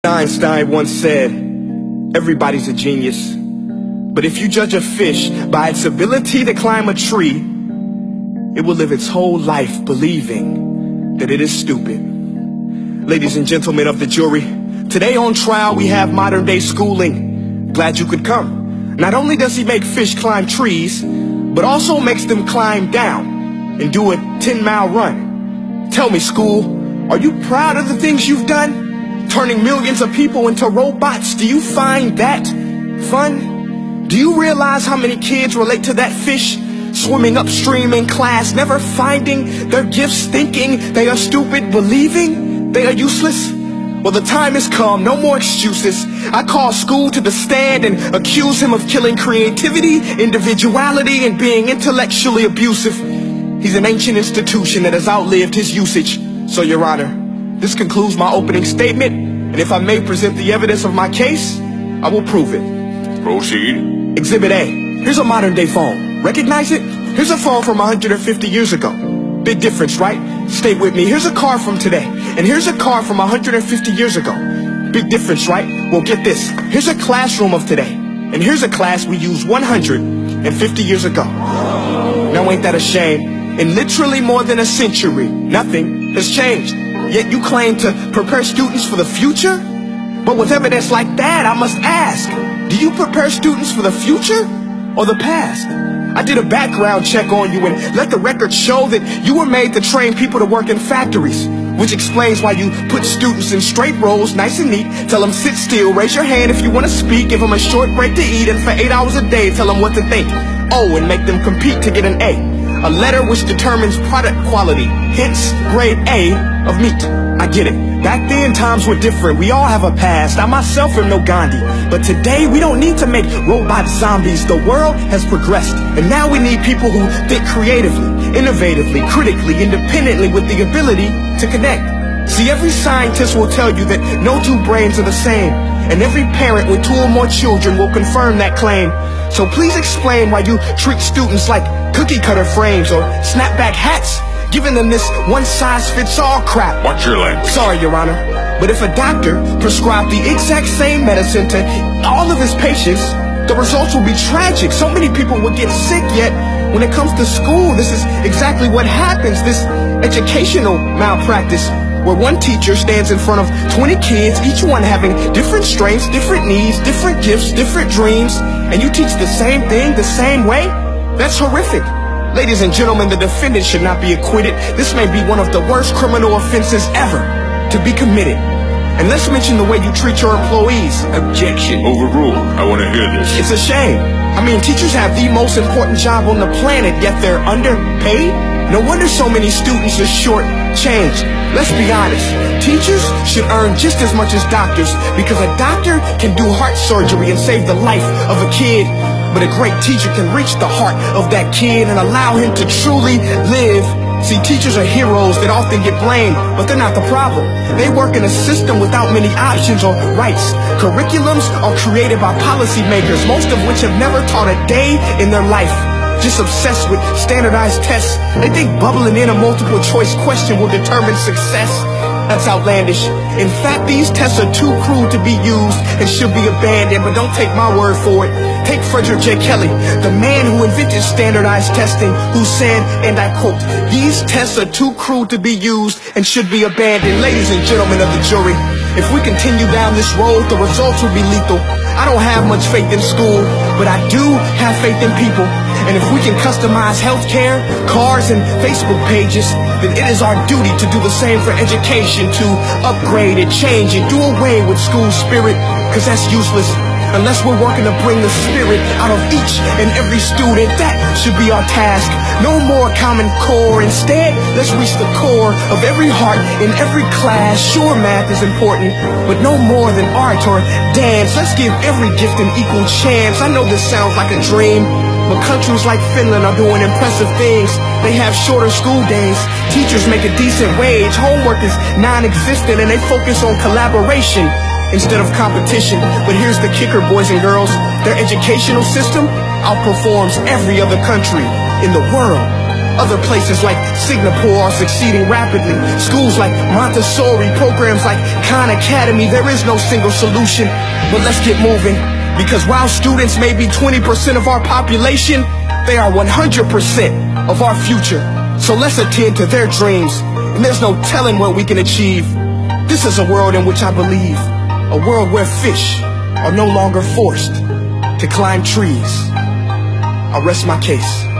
Einstein once said, everybody's a genius, but if you judge a fish by its ability to climb a tree, it will live its whole life believing that it is stupid. Ladies and gentlemen of the jury, today on trial we have modern day schooling. Glad you could come. Not only does he make fish climb trees, but also makes them climb down and do a 10-mile run. Tell me, school, are you proud of the things you've done? Turning millions of people into robots, do you find that fun? Do you realize how many kids relate to that fish swimming upstream in class, never finding their gifts, thinking they are stupid, believing they are useless? Well, the time has come, no more excuses. I call school to the stand and accuse him of killing creativity, individuality, and being intellectually abusive. He's an ancient institution that has outlived his usage. So, Your Honor, this concludes my opening statement, and if I may present the evidence of my case, I will prove it. Proceed. Exhibit A. Here's a modern day phone. Recognize it? Here's a phone from 150 years ago. Big difference, right? Stay with me. Here's a car from today, and here's a car from 150 years ago. Big difference, right? Well, get this. Here's a classroom of today, and here's a class we used 150 years ago. Now ain't that a shame? In literally more than a century, nothing has changed. Yet you claim to prepare students for the future? But with evidence like that, I must ask, do you prepare students for the future or the past? I did a background check on you and let the record show that you were made to train people to work in factories, which explains why you put students in straight rows, nice and neat, tell them sit still, raise your hand if you want to speak, give them a short break to eat, and for 8 hours a day tell them what to think. Oh, and make them compete to get an A letter which determines product quality, hence grade A of meat. I get it. Back then, times were different. We all have a past. I myself am no Gandhi. But today, we don't need to make robot zombies. The world has progressed. And now we need people who think creatively, innovatively, critically, independently, with the ability to connect. See, every scientist will tell you that no two brains are the same. And every parent with 2 or more children will confirm that claim. So please explain why you treat students like cookie cutter frames or snapback hats, giving them this one-size-fits-all crap. Watch your language. Sorry, Your Honor, but if a doctor prescribed the exact same medicine to all of his patients, the results will be tragic. So many people will get sick, yet when it comes to school, this is exactly what happens, this educational malpractice, where one teacher stands in front of 20 kids, each one having different strengths, different needs, different gifts, different dreams, and you teach the same thing the same way? That's horrific. Ladies and gentlemen, the defendant should not be acquitted. This may be one of the worst criminal offenses ever to be committed. And let's mention the way you treat your employees. Objection. Overruled. I want to hear this. It's a shame. I mean, teachers have the most important job on the planet, yet they're underpaid? No wonder so many students are short-changed. Let's be honest. Teachers should earn just as much as doctors, because a doctor can do heart surgery and save the life of a kid. But a great teacher can reach the heart of that kid and allow him to truly live. See, teachers are heroes that often get blamed, but they're not the problem. They work in a system without many options or rights. Curriculums are created by policymakers, most of which have never taught a day in their life. Just obsessed with standardized tests. They think bubbling in a multiple choice question will determine success. That's outlandish. In fact, these tests are too cruel to be used and should be abandoned, but don't take my word for it. Take Frederick J. Kelly, the man who invented standardized testing, who said, and I quote, "These tests are too cruel to be used and should be abandoned." Ladies and gentlemen of the jury, if we continue down this road, the results will be lethal. I don't have much faith in school, but I do have faith in people. And if we can customize healthcare, cars, and Facebook pages, then it is our duty to do the same for education, to upgrade it, change it, do away with school spirit, because that's useless. Unless we're working to bring the spirit out of each and every student, that should be our task. No more Common Core. Instead, let's reach the core of every heart in every class. Sure, math is important, but no more than art or dance. Let's give every gift an equal chance. I know this sounds like a dream, but countries like Finland are doing impressive things. They have shorter school days. Teachers make a decent wage. Homework is non-existent, and they focus on collaboration instead of competition. But here's the kicker, boys and girls. Their educational system outperforms every other country in the world. Other places like Singapore are succeeding rapidly. Schools like Montessori, programs like Khan Academy. There is no single solution, but let's get moving. Because while students may be 20% of our population, they are 100% of our future. So let's attend to their dreams, and there's no telling what we can achieve. This is a world in which I believe, a world where fish are no longer forced to climb trees. I'll rest my case.